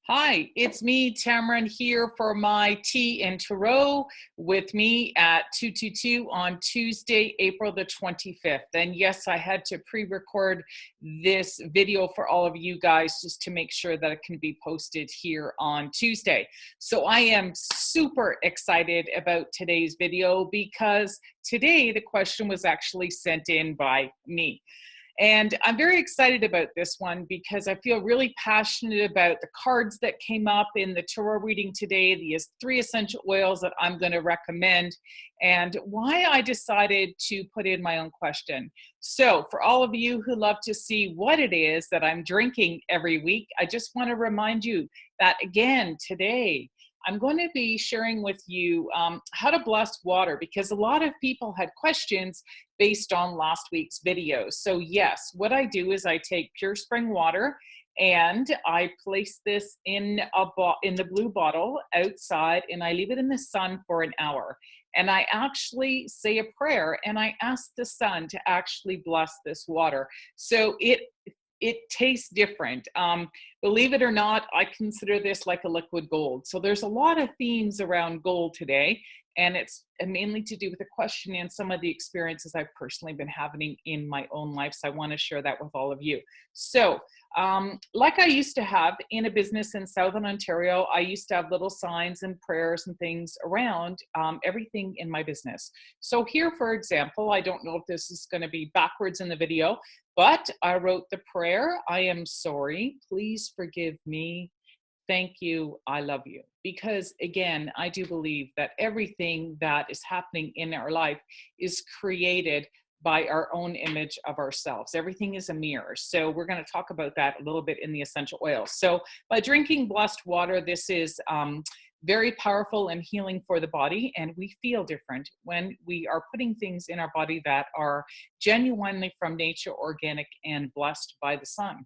Hi, it's me, Tammeron, here for my tea and tarot with me at 222 on Tuesday, April the 25th. And yes, I had to pre-record this video for all of you guys just to make sure that it can be posted here on Tuesday. So I am super excited about today's video because today the question was actually sent in by me. And I'm very excited about this one because I feel really passionate about the cards that came up in the tarot reading today, the three essential oils that I'm going to recommend, and why I decided to put in my own question. So for all of you who love to see what it is that I'm drinking every week, I just want to remind you that again today, I'm going to be sharing with you how to bless water because a lot of people had questions based on last week's videos. So yes, what I do is I take pure spring water and I place this in the blue bottle outside and I leave it in the sun for an hour. And I actually say a prayer and I ask the sun to actually bless this water. So it tastes different. Believe it or not, I consider this like a liquid gold. So there's a lot of themes around gold today, and it's mainly to do with the question and some of the experiences I've personally been having in my own life. So I want to share that with all of you. So like I used to have in a business in Southern Ontario, I used to have little signs and prayers and things around everything in my business. So here, for example, I don't know if this is going to be backwards in the video, but I wrote the prayer, I am sorry, please forgive me, thank you, I love you. Because again, I do believe that everything that is happening in our life is created by our own image of ourselves. Everything is a mirror. So we're going to talk about that a little bit in the essential oils. So by drinking blessed water, this is very powerful and healing for the body, and we feel different when we are putting things in our body that are genuinely from nature, organic, and blessed by the sun.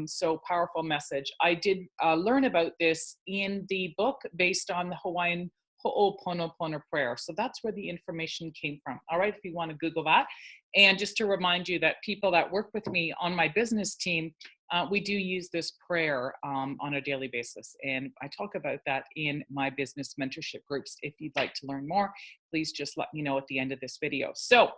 So powerful message. I did learn about this in the book based on the Hawaiian Ho'oponopono prayer. So that's where the information came from. All right, if you want to Google that. And just to remind you that people that work with me on my business team, we do use this prayer on a daily basis. And I talk about that in my business mentorship groups. If you'd like to learn more, please just let me know at the end of this video. So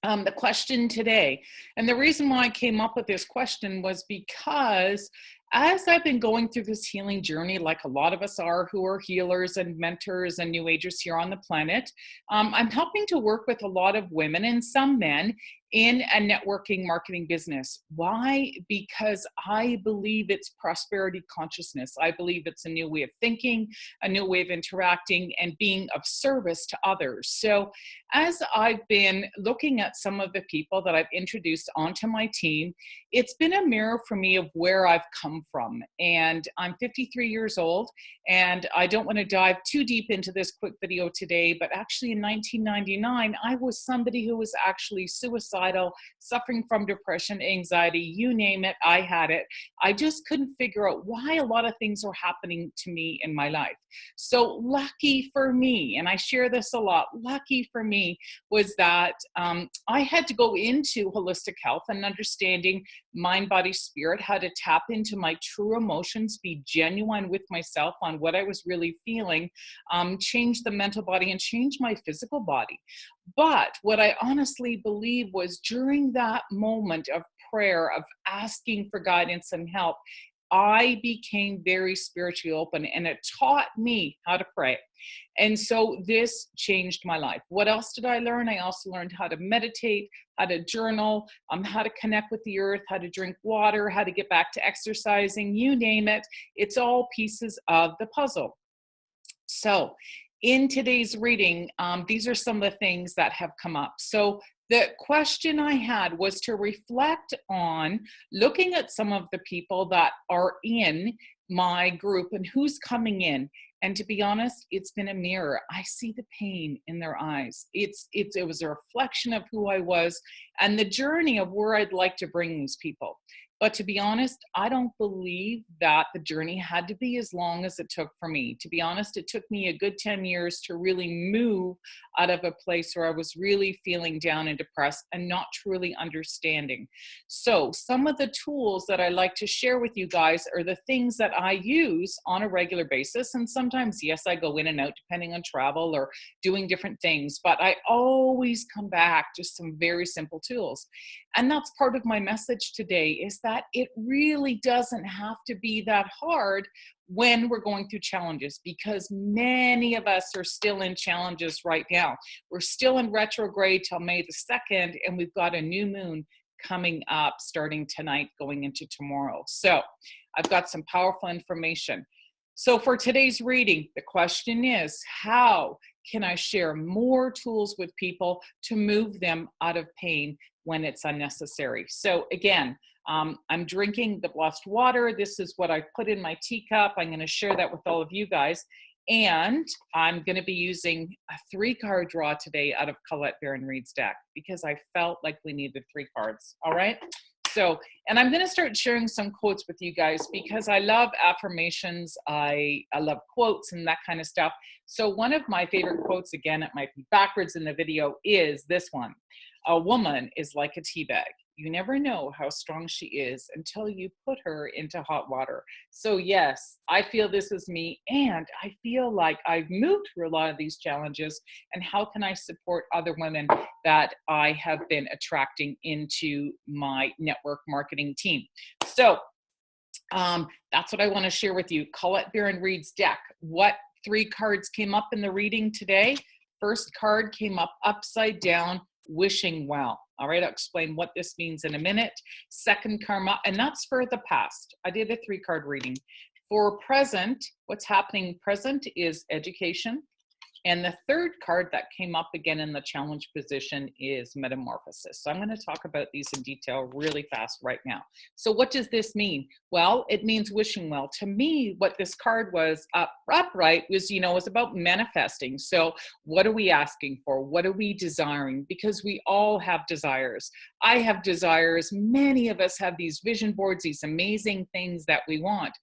the question today, and the reason why I came up with this question was because as I've been going through this healing journey, like a lot of us are who are healers and mentors and new agers here on the planet, I'm helping to work with a lot of women and some men in a networking marketing business. Why? Because I believe it's prosperity consciousness. I believe it's a new way of thinking, a new way of interacting and being of service to others. So as I've been looking at some of the people that I've introduced onto my team, it's been a mirror for me of where I've come from. And I'm 53 years old, and I don't want to dive too deep into this quick video today, but actually in 1999, I was somebody who was actually suicidal, suffering from depression, anxiety, you name it, I had it. I just couldn't figure out why a lot of things were happening to me in my life. So lucky for me, and I share this a lot, lucky for me was that I had to go into holistic health and understanding mind, body, spirit, how to tap into my true emotions, be genuine with myself on what I was really feeling, change the mental body and change my physical body. But what I honestly believe was during that moment of prayer, of asking for guidance and help, I became very spiritually open and it taught me how to pray. And so this changed my life. What else did I learn? I also learned how to meditate, how to journal, how to connect with the earth, how to drink water, how to get back to exercising, you name it. It's all pieces of the puzzle. So in today's reading, these are some of the things that have come up. So the question I had was to reflect on looking at some of the people that are in my group and who's coming in. And to be honest, it's been a mirror. I see the pain in their eyes. It was a reflection of who I was and the journey of where I'd like to bring these people. But to be honest, I don't believe that the journey had to be as long as it took for me. To be honest, it took me a good 10 years to really move out of a place where I was really feeling down and depressed and not truly understanding. So, some of the tools that I like to share with you guys are the things that I use on a regular basis. And sometimes, yes, I go in and out depending on travel or doing different things, but I always come back to some very simple tools. And that's part of my message today, is that it really doesn't have to be that hard when we're going through challenges, because many of us are still in challenges right now. We're still in retrograde till May the 2nd, and we've got a new moon coming up starting tonight going into tomorrow. So I've got some powerful information. So for today's reading, the question is, how can I share more tools with people to move them out of pain when it's unnecessary? So again, I'm drinking the blessed water. This is what I put in my teacup. I'm going to share that with all of you guys. And I'm going to be using a 3-card draw today out of Colette Baron-Reid's deck because I felt like we needed 3 cards. All right. So, and I'm going to start sharing some quotes with you guys because I love affirmations. I love quotes and that kind of stuff. So one of my favorite quotes, again, it might be backwards in the video, is this one. A woman is like a tea bag. You never know how strong she is until you put her into hot water. So yes, I feel this is me, and I feel like I've moved through a lot of these challenges, and how can I support other women that I have been attracting into my network marketing team? So that's what I want to share with you. Colette Baron-Reid's deck. What 3 cards came up in the reading today? First card came up upside down, wishing well. All right, I'll explain what this means in a minute. Second karma, and that's for the past. I did a 3-card reading. For present, what's happening present is education. And the third card that came up again in the challenge position is metamorphosis. So I'm going to talk about these in detail really fast right now. So what does this mean? Well, it means wishing well. To me, what this card was upright was, was about manifesting. So what are we asking for? What are we desiring? Because we all have desires. I have desires. Many of us have these vision boards, these amazing things that we want.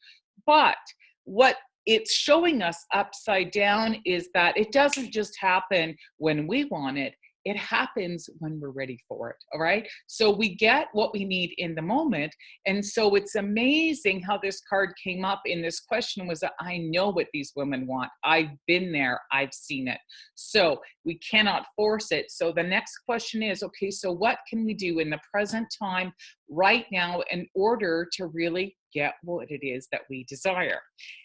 But what it's showing us upside down is that it doesn't just happen when we want it. It happens when we're ready for it. All right. So we get what we need in the moment. And so it's amazing how this card came up in this question was that I know what these women want. I've been there. I've seen it. So we cannot force it. So the next question is, okay, so what can we do in the present time right now in order to really get what it is that we desire?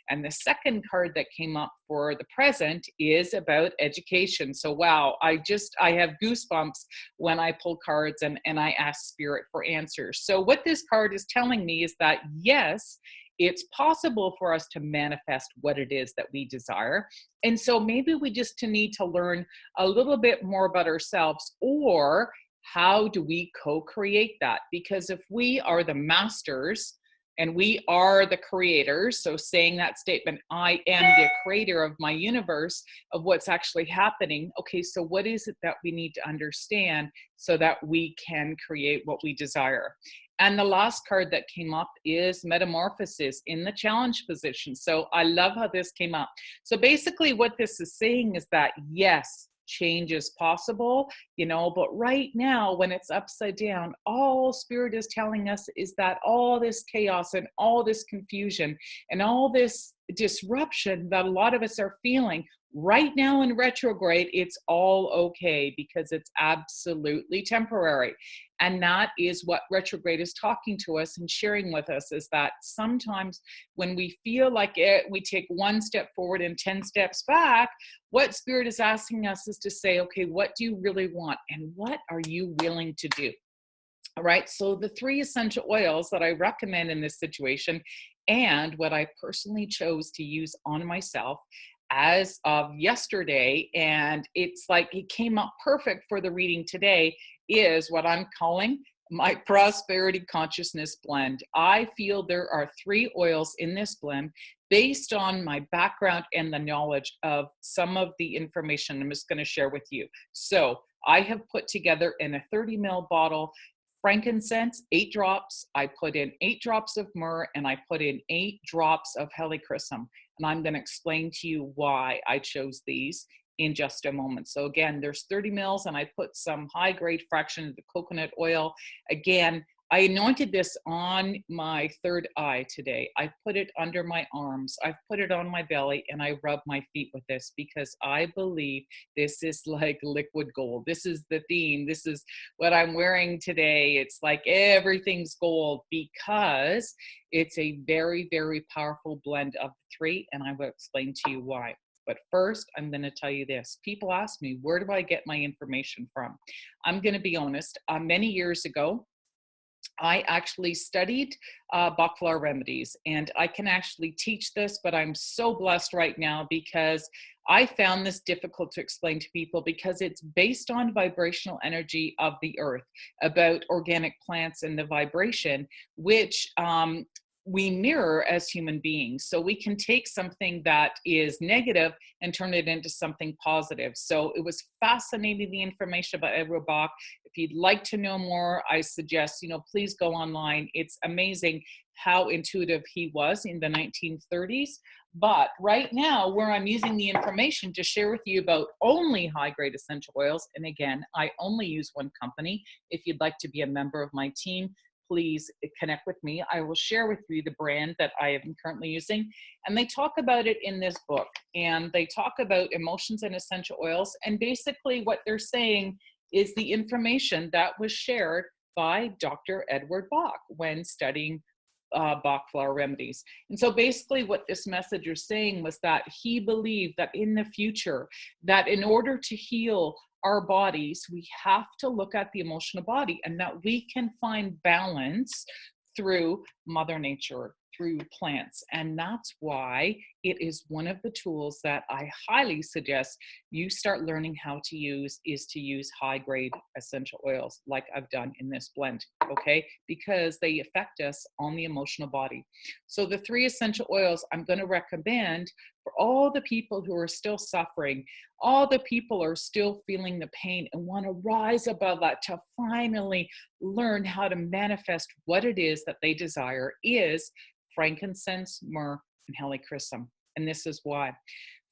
And the second card that came up for the present is about education. So wow, I have goosebumps when I pull cards and I ask spirit for answers. So what this card is telling me is that yes, it's possible for us to manifest what it is that we desire. And so maybe we just need to learn a little bit more about ourselves, or how do we co-create that? Because if we are the masters and we are the creators, so saying that statement, I am the creator of my universe, of what's actually happening. Okay, so what is it that we need to understand so that we can create what we desire? And the last card that came up is metamorphosis in the challenge position. So I love how this came up. So basically what this is saying is that yes, change is possible, but right now when it's upside down, all spirit is telling us is that all this chaos and all this confusion and all this disruption that a lot of us are feeling right now in retrograde, it's all okay because it's absolutely temporary. And that is what retrograde is talking to us and sharing with us, is that sometimes when we feel like we take 1 step forward and 10 steps back, what spirit is asking us is to say, okay, what do you really want? And what are you willing to do? All right. So the 3 essential oils that I recommend in this situation, and what I personally chose to use on myself as of yesterday, and it's like it came up perfect for the reading today, is what I'm calling my prosperity consciousness blend. I feel there are 3 oils in this blend based on my background and the knowledge of some of the information I'm just going to share with you. So I have put together in a 30 ml bottle Frankincense, 8 drops. I put in 8 drops of myrrh, and I put in 8 drops of helichrysum. And I'm going to explain to you why I chose these in just a moment. So again, there's 30 mils, and I put some high grade fraction of the coconut oil. Again, I anointed this on my third eye today. I put it under my arms. I've put it on my belly, and I rub my feet with this because I believe this is like liquid gold. This is the theme. This is what I'm wearing today. It's like everything's gold because it's a very, very powerful blend of the three, and I will explain to you why. But first, I'm going to tell you this. People ask me, where do I get my information from? I'm going to be honest. Many years ago, I actually studied Bach flower remedies, and I can actually teach this, but I'm so blessed right now because I found this difficult to explain to people because it's based on vibrational energy of the earth, about organic plants and the vibration, which we mirror as human beings. So we can take something that is negative and turn it into something positive. So it was fascinating, the information about Edward Bach. If you'd like to know more, I suggest, please go online. It's amazing how intuitive he was in the 1930s. But right now, where I'm using the information to share with you about only high-grade essential oils, and again, I only use one company. If you'd like to be a member of my team, please connect with me. I will share with you the brand that I am currently using. And they talk about it in this book. And they talk about emotions and essential oils. And basically what they're saying is the information that was shared by Dr. Edward Bach when studying Bach flower remedies. And so basically what this message is saying was that he believed that in the future, that in order to heal our bodies, we have to look at the emotional body, and that we can find balance through Mother Nature, through plants. And that's why it is one of the tools that I highly suggest you start learning how to use, is to use high grade essential oils like I've done in this blend, okay? Because they affect us on the emotional body. So the 3 essential oils I'm going to recommend for all the people who are still suffering, all the people are still feeling the pain and want to rise above that to finally learn how to manifest what it is that they desire, is frankincense, myrrh, and helichrysum. And this is why.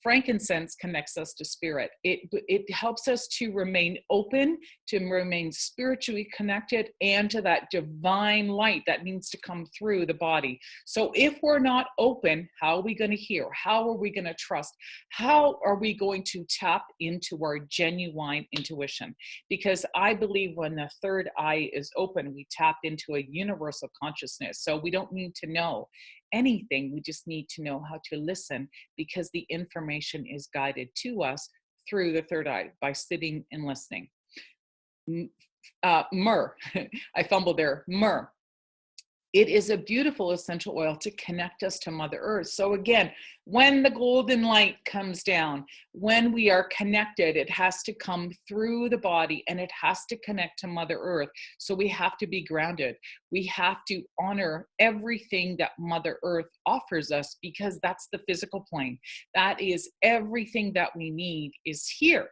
Frankincense connects us to spirit. It helps us to remain open, to remain spiritually connected, and to that divine light that needs to come through the body. So if we're not open, how are we going to hear? How are we going to trust? How are we going to tap into our genuine intuition? Because I believe when the third eye is open, we tap into a universal consciousness. So we don't need to know anything. We just need to know how to listen, because the information is guided to us through the third eye by sitting and listening. Myrrh, I fumbled there, myrrh. It is a beautiful essential oil to connect us to Mother Earth. So again, when the golden light comes down, when we are connected, it has to come through the body and it has to connect to Mother Earth. So we have to be grounded. We have to honor everything that Mother Earth offers us, because that's the physical plane. That is everything that we need is here.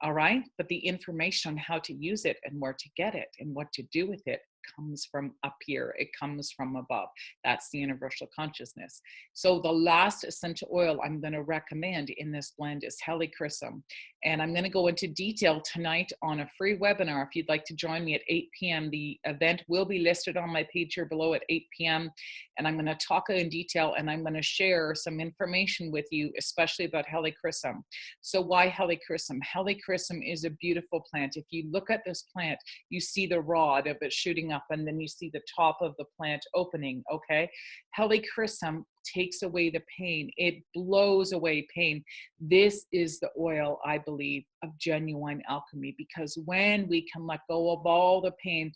All right. But the information on how to use it and where to get it and what to do with it comes from up here. It comes from above. That's the universal consciousness. So the last essential oil I'm going to recommend in this blend is helichrysum. And I'm going to go into detail tonight on a free webinar. If you'd like to join me at 8 p.m., the event will be listed on my page here below at 8 p.m. And I'm going to talk in detail, and I'm going to share some information with you, especially about helichrysum. So why helichrysum? Helichrysum is a beautiful plant. If you look at this plant, you see the rod of it shooting up, and then you see the top of the plant opening, okay? Helichrysum takes away the pain. It blows away pain. This is the oil, I believe, of genuine alchemy, because when we can let go of all the pain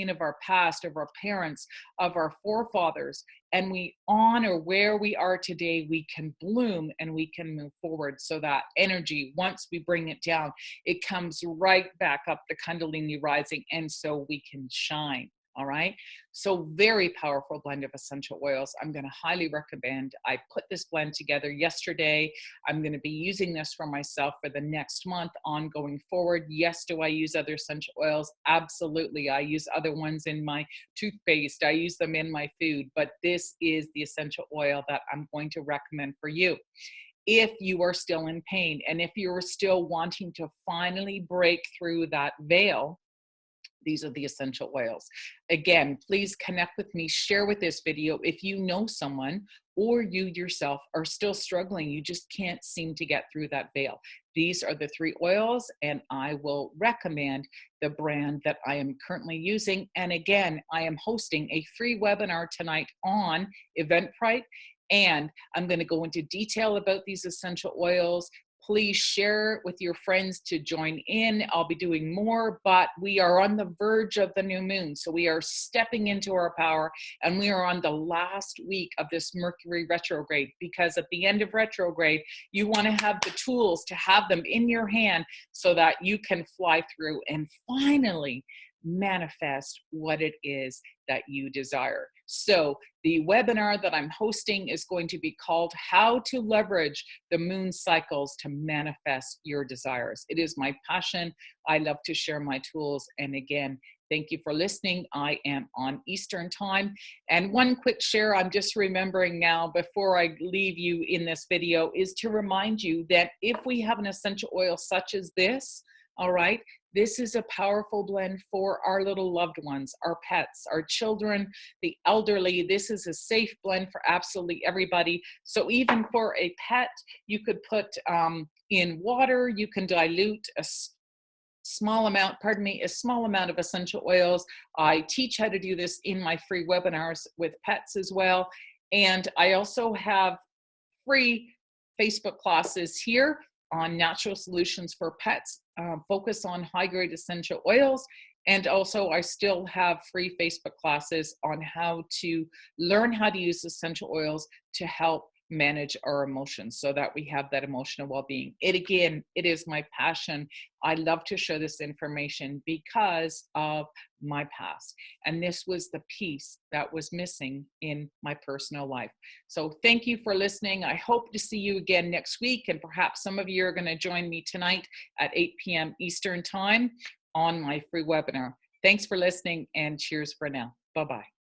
of our past, of our parents, of our forefathers, and we honor where we are today, we can bloom and we can move forward. So that energy, once we bring it down, it comes right back up the Kundalini rising, and so we can shine. All right. So very powerful blend of essential oils. I'm going to highly recommend. I put this blend together yesterday. I'm going to be using this for myself for the next month ongoing forward. Yes, do I use other essential oils? Absolutely. I use other ones in my toothpaste. I use them in my food, but this is the essential oil that I'm going to recommend for you. If you are still in pain and if you're still wanting to finally break through that veil, these are the essential oils. Again, please connect with me, share with this video if you know someone or you yourself are still struggling, you just can't seem to get through that veil. These are the 3 oils, and I will recommend the brand that I am currently using. And again, I am hosting a free webinar tonight on Eventbrite, and I'm going to go into detail about these essential oils. Please share with your friends to join in. I'll be doing more, but we are on the verge of the new moon. So we are stepping into our power, and we are on the last week of this Mercury retrograde, because at the end of retrograde, you want to have the tools to have them in your hand so that you can fly through and finally manifest what it is that you desire. So the webinar that I'm hosting is going to be called How to Leverage the Moon Cycles to Manifest Your Desires. It is my passion. I love to share my tools. And again, thank you for listening. I am on Eastern time. And one quick share I'm just remembering now before I leave you in this video is to remind you that if we have an essential oil such as this, all right, this is a powerful blend for our little loved ones, our pets, our children, the elderly. This is a safe blend for absolutely everybody. So even for a pet, you could put in water, you can dilute a small amount of essential oils. I teach how to do this in my free webinars with pets as well. And I also have free Facebook classes here on natural solutions for pets, focus on high-grade essential oils. And also I still have free Facebook classes on how to learn how to use essential oils to help manage our emotions so that we have that emotional well-being. It is my passion. I love to share this information because of my past. And this was the piece that was missing in my personal life. So thank you for listening. I hope to see you again next week. And perhaps some of you are going to join me tonight at 8 p.m. Eastern time on my free webinar. Thanks for listening, and cheers for now. Bye-bye.